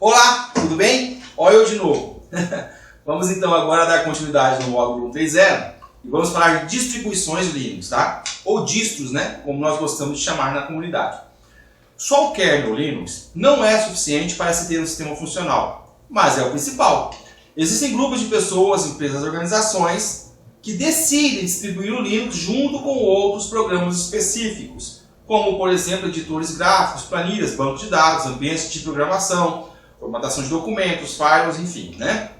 Olá, tudo bem? Olha eu de novo. Vamos então agora dar continuidade no módulo 1.3.0 e vamos falar de distribuições Linux, tá? Ou distros, né? Como nós gostamos de chamar na comunidade. Só o kernel Linux não é suficiente para se ter um sistema funcional, mas é o principal. Existem grupos de pessoas, empresas, organizações que decidem distribuir o Linux junto com outros programas específicos, como por exemplo editores gráficos, planilhas, bancos de dados, ambientes de programação, formatação de documentos, firewalls, enfim, né?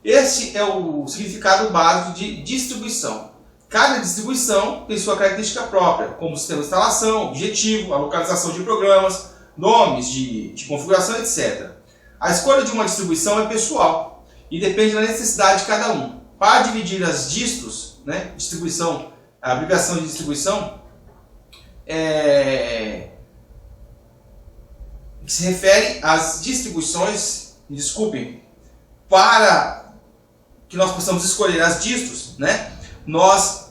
Esse é o significado básico de distribuição. Cada distribuição tem sua característica própria, como sistema de instalação, objetivo, a localização de programas, nomes de configuração, etc. A escolha de uma distribuição é pessoal e depende da necessidade de cada um. Para dividir as distros, né, distribuição, a abreviação de distribuição se refere às distribuições, para que nós possamos escolher as distros, né, nós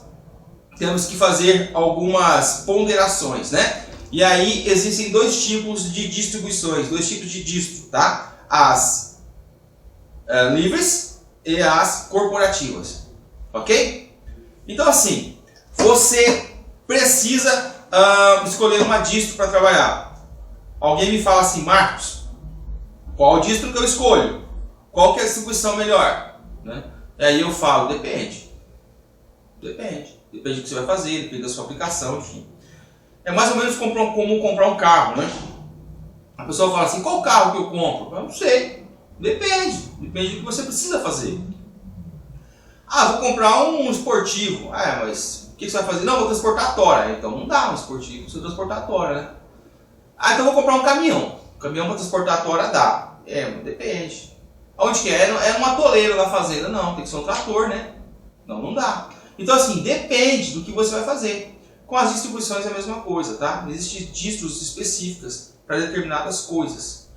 temos que fazer algumas ponderações, né? E aí existem dois tipos de distribuições, dois tipos de distro, tá? As livres e as corporativas, ok? Então assim, você precisa escolher uma distro para trabalhar. Alguém me fala assim, Marcos, qual distro que eu escolho? Qual que é a distribuição melhor? Né? E aí eu falo, depende. Depende do que você vai fazer, depende da sua aplicação, enfim. É mais ou menos como comprar um carro, né? A pessoa fala assim, qual carro que eu compro? Eu não sei. Depende do que você precisa fazer. Ah, vou comprar um esportivo. Ah, mas o que você vai fazer? Não, vou transportar a tora. Então não dá um esportivo, você transportar a tora, né? Ah, então vou comprar um caminhão. O caminhão para transportar a tora dá. Mas depende. Onde que é? É um atoleiro na fazenda? Não, tem que ser um trator, né? Não dá. Então assim, depende do que você vai fazer. Com as distribuições é a mesma coisa, tá? Existem distros específicas para determinadas coisas.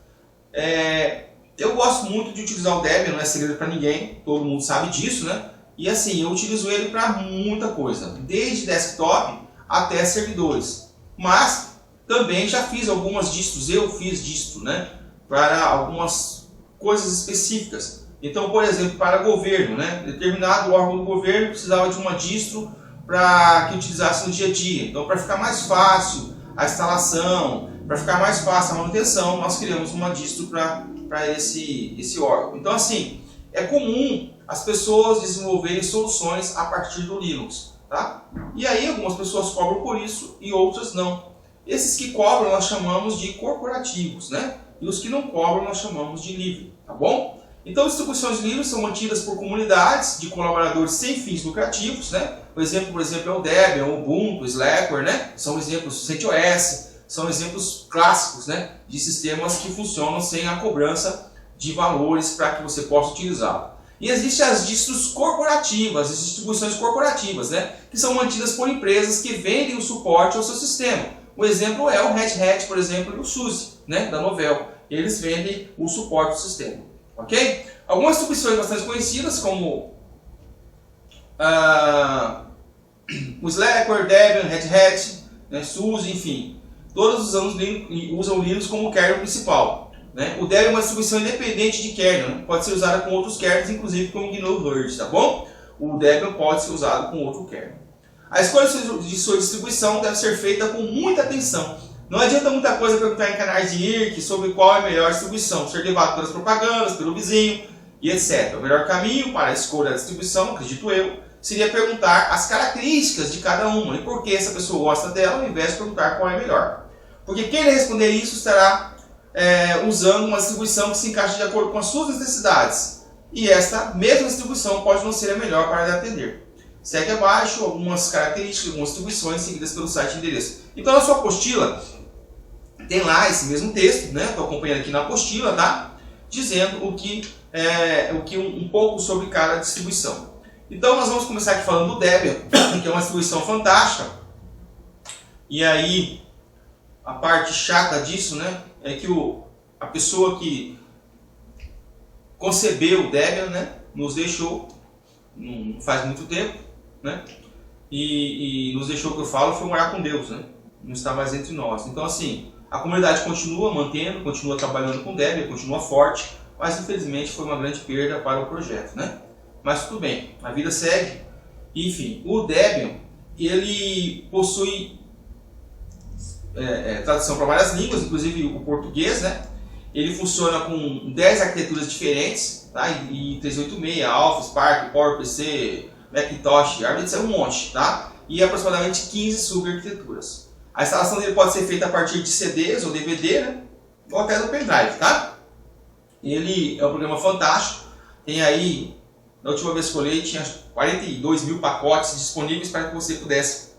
Eu gosto muito de utilizar o Debian, não é segredo para ninguém, todo mundo sabe disso, né? E assim, eu utilizo ele para muita coisa, desde desktop até servidores. Mas também já fiz algumas distros, eu fiz distro, né? Para algumas coisas específicas. Então, por exemplo, para governo, né? Determinado órgão do governo precisava de uma distro para que utilizasse no dia a dia. Então, para ficar mais fácil a instalação, para ficar mais fácil a manutenção, nós criamos uma distro para esse órgão. Então, assim, é comum as pessoas desenvolverem soluções a partir do Linux, tá? E aí, algumas pessoas cobram por isso e outras não. Esses que cobram nós chamamos de corporativos, né? E os que não cobram nós chamamos de livre, tá bom? Então, distribuições livres são mantidas por comunidades de colaboradores sem fins lucrativos, né? O exemplo, por exemplo, é o Debian, o Ubuntu, o Slackware, né? São exemplos, CentOS, são exemplos clássicos, né? De sistemas que funcionam sem a cobrança de valores para que você possa utilizá-lo. E existem as distros corporativas, as distribuições corporativas, né? Que são mantidas por empresas que vendem o suporte ao seu sistema. O exemplo é o Red Hat, por exemplo, e o SUSE, né? Da Novell. Eles vendem o suporte do sistema. Ok? Algumas distribuições bastante conhecidas, como o Slackware, Debian, Red Hat, né, SUSE, enfim. Todos usam Linux como kernel principal. Né? O Debian é uma distribuição independente de kernel, né? Pode ser usada com outros kernels, inclusive com o GNU Virgin, tá bom? O Debian pode ser usado com outro kernel. A escolha de sua distribuição deve ser feita com muita atenção. Não adianta muita coisa perguntar em canais de IRC sobre qual é a melhor distribuição, ser levado pelas propagandas, pelo vizinho e etc. O melhor caminho para a escolha da distribuição, acredito eu, seria perguntar as características de cada uma e por que essa pessoa gosta dela, ao invés de perguntar qual é a melhor. Porque quem responder isso estará usando uma distribuição que se encaixa de acordo com as suas necessidades. E esta mesma distribuição pode não ser a melhor para lhe atender. Segue abaixo algumas características, algumas distribuições seguidas pelo site e endereço. Então, na sua apostila, tem lá esse mesmo texto, né? Estou acompanhando aqui na apostila, tá? Dizendo um pouco sobre cada distribuição. Então, nós vamos começar aqui falando do Debian, que é uma distribuição fantástica. E aí, a parte chata disso, né? É que a pessoa que concebeu o Debian, né? Nos deixou, não faz muito tempo, né? E nos deixou, que eu falo, foi morar com Deus, né? Não está mais entre nós. Então, assim, A comunidade continua mantendo, continua trabalhando com Debian, continua forte, mas infelizmente foi uma grande perda para o projeto, né? Mas tudo bem, a vida segue. Enfim, o Debian, ele possui tradução para várias línguas, inclusive o português, né? Ele funciona com 10 arquiteturas diferentes, tá? E 386, Alpha, Spark, PowerPC, Macintosh, Arbit, é um monte, tá? E aproximadamente 15 subarquiteturas. A instalação dele pode ser feita a partir de CDs ou DVD, né? Ou até do pendrive, tá? Ele é um programa fantástico. Tem aí, na última vez que eu olhei, tinha 42 mil pacotes disponíveis para que você pudesse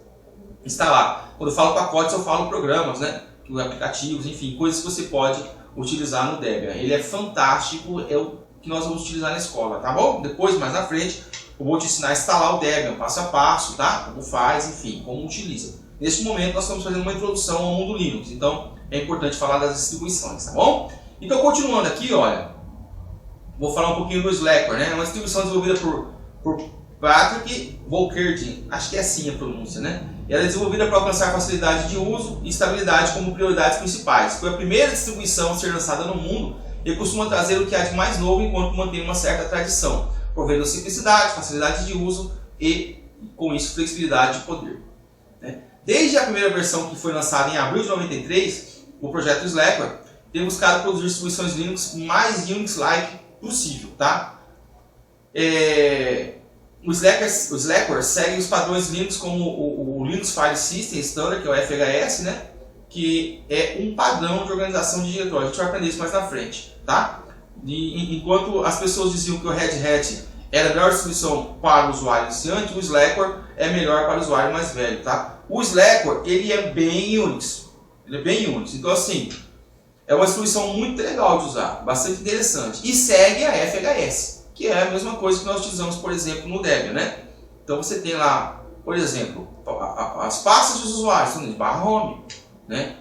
instalar. Quando eu falo pacotes, eu falo programas, né? Aplicativos, enfim, coisas que você pode utilizar no Debian. Ele é fantástico, é o que nós vamos utilizar na escola, tá bom? Depois, mais na frente, eu vou te ensinar a instalar o Debian, passo a passo, tá? Como faz, enfim, como utiliza. Neste momento, nós estamos fazendo uma introdução ao mundo Linux, então é importante falar das distribuições, tá bom? Então, continuando aqui, olha, vou falar um pouquinho do Slackware, né? É uma distribuição desenvolvida por Patrick Volkerding, acho que é assim a pronúncia, né? Ela é desenvolvida para alcançar facilidade de uso e estabilidade como prioridades principais. Foi a primeira distribuição a ser lançada no mundo e costuma trazer o que há de mais novo enquanto mantém uma certa tradição, provendo simplicidade, facilidade de uso e, com isso, flexibilidade de poder. Desde a primeira versão que foi lançada em abril de 93, o projeto Slackware tem buscado produzir distribuições Linux mais Unix-like possível, tá? O Slackware segue os padrões Linux como o Linux File System Standard, que é o FHS, né? Que é um padrão de organização de diretório. A gente vai aprender isso mais na frente, tá? Enquanto as pessoas diziam que o Red Hat era a melhor distribuição para o usuário iniciante, o Slackware é melhor para o usuário mais velho, tá? O Slackware, ele é bem Unix. Ele é bem Unix. Então, assim, é uma distribuição muito legal de usar, bastante interessante. E segue a FHS, que é a mesma coisa que nós utilizamos, por exemplo, no Debian, né? Então, você tem lá, por exemplo, as pastas dos usuários, /home, né?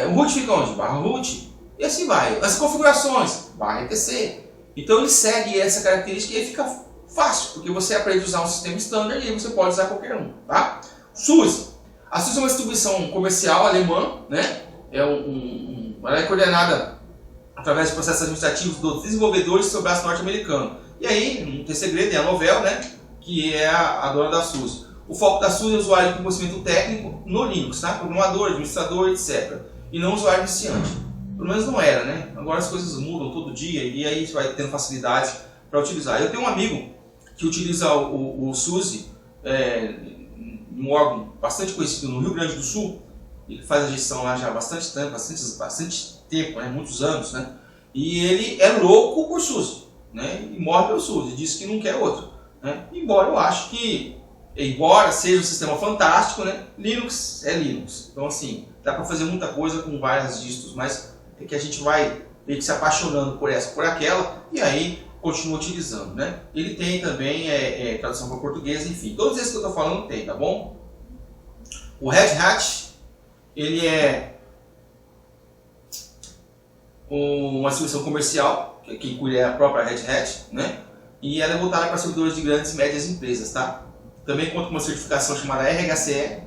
O root fica onde? /root. E assim vai. As configurações, /etc. Então, ele segue essa característica e fica fácil, porque você aprende a usar um sistema standard e aí você pode usar qualquer um, tá? SUSE. A SUSE é uma distribuição comercial alemã, né? Ela é coordenada através de processos administrativos dos desenvolvedores sobre o braço norte-americano. E aí, não tem segredo, é a Novell, né? Que é a dona da SUSE. O foco da SUSE é o usuário com conhecimento técnico no Linux, tá? Programador, administrador, etc. E não usuário iniciante. Pelo menos não era, né? Agora as coisas mudam todo dia e aí você vai tendo facilidade para utilizar. Eu tenho um amigo que utiliza o SUSE um órgão bastante conhecido no Rio Grande do Sul. Ele faz a gestão lá já há bastante tempo, né? Muitos anos, né? E ele é louco por SUSE, né? E morre pelo SUSE, diz que não quer outro, né? Embora eu acho que, embora seja um sistema fantástico, né? Linux é Linux. Então, assim, dá para fazer muita coisa com várias distros, mas é que a gente vai meio que se apaixonando por essa, por aquela, e aí continua utilizando, né? Ele tem também tradução para português, enfim. Todos esses que eu estou falando tem, tá bom? O Red Hat, ele é uma distribuição comercial, que inclui a própria Red Hat, né? E ela é voltada para servidores de grandes e médias empresas, tá? Também conta com uma certificação chamada RHCE,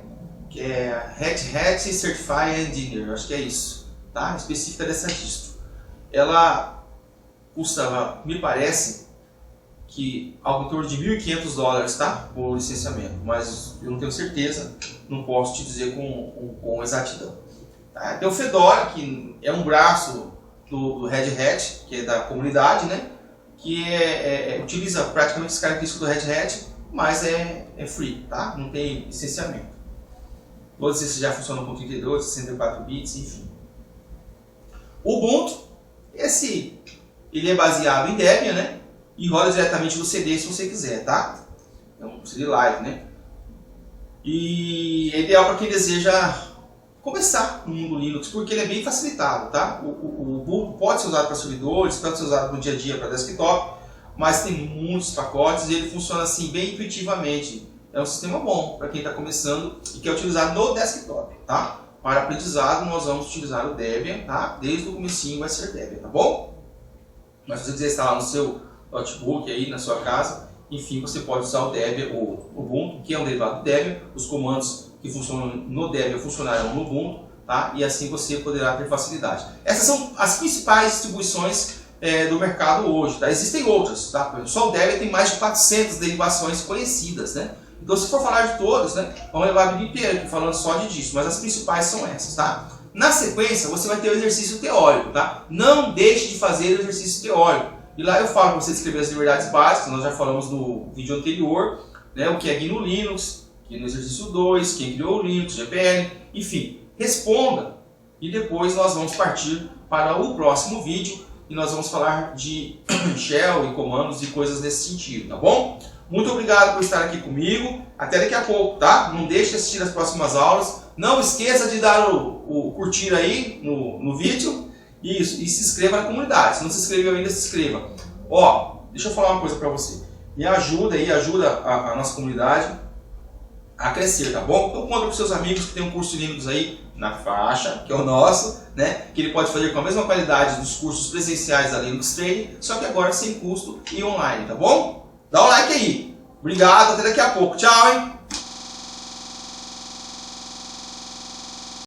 que é Red Hat Certified Engineer, acho que é isso, tá? Específica dessa distro. Ela custa, me parece, que algo em torno de $1.500, tá? Por licenciamento, mas eu não tenho certeza, não posso te dizer com exatidão. Tá? Tem o Fedora, que é um braço do Red Hat, que é da comunidade, né? Que utiliza praticamente as características do Red Hat, mas é free, tá? Não tem licenciamento. Todos esses já funcionam com 32, 64 bits, enfim. O Ubuntu, ele é baseado em Debian, né? E roda diretamente no CD se você quiser, tá? É um CD live, né? E é ideal para quem deseja começar no mundo Linux, porque ele é bem facilitado, tá? O Ubuntu pode ser usado para servidores, pode ser usado no dia a dia para desktop, mas tem muitos pacotes e ele funciona assim bem intuitivamente. É um sistema bom para quem está começando e quer utilizar no desktop, tá? Para aprendizado nós vamos utilizar o Debian, tá? Desde o comecinho vai ser Debian, tá bom? Mas se você quiser instalar no seu notebook aí na sua casa, enfim, você pode usar o Debian ou o Ubuntu, que é um derivado do Debian. Os comandos que funcionam no Debian funcionarão no Ubuntu, tá? E assim você poderá ter facilidade. Essas são as principais distribuições do mercado hoje, tá? Existem outras, tá? Só o Debian tem mais de 400 derivações conhecidas, né? Então, se for falar de todas, né, vamos levar a vida inteira aqui falando só disso, mas as principais são essas, tá? Na sequência, você vai ter o exercício teórico, tá? Não deixe de fazer o exercício teórico. E lá eu falo para você descrever as liberdades básicas, nós já falamos no vídeo anterior, né, o que é GNU Linux, que no exercício 2, quem criou o Linux, GPL, enfim, responda. E depois nós vamos partir para o próximo vídeo e nós vamos falar de shell e comandos e coisas nesse sentido, tá bom? Muito obrigado por estar aqui comigo, até daqui a pouco, tá? Não deixe de assistir as próximas aulas, não esqueça de dar o curtir aí no vídeo. Isso, e se inscreva na comunidade. Se não se inscreveu ainda, se inscreva. Ó, deixa eu falar uma coisa para você. Me ajuda aí, ajuda a nossa comunidade a crescer, tá bom? Então conta com seus amigos que tem um curso de Linux aí na faixa, que é o nosso, né? Que ele pode fazer com a mesma qualidade dos cursos presenciais da Linux Training, só que agora sem custo e online, tá bom? Dá um like aí. Obrigado, até daqui a pouco. Tchau, hein?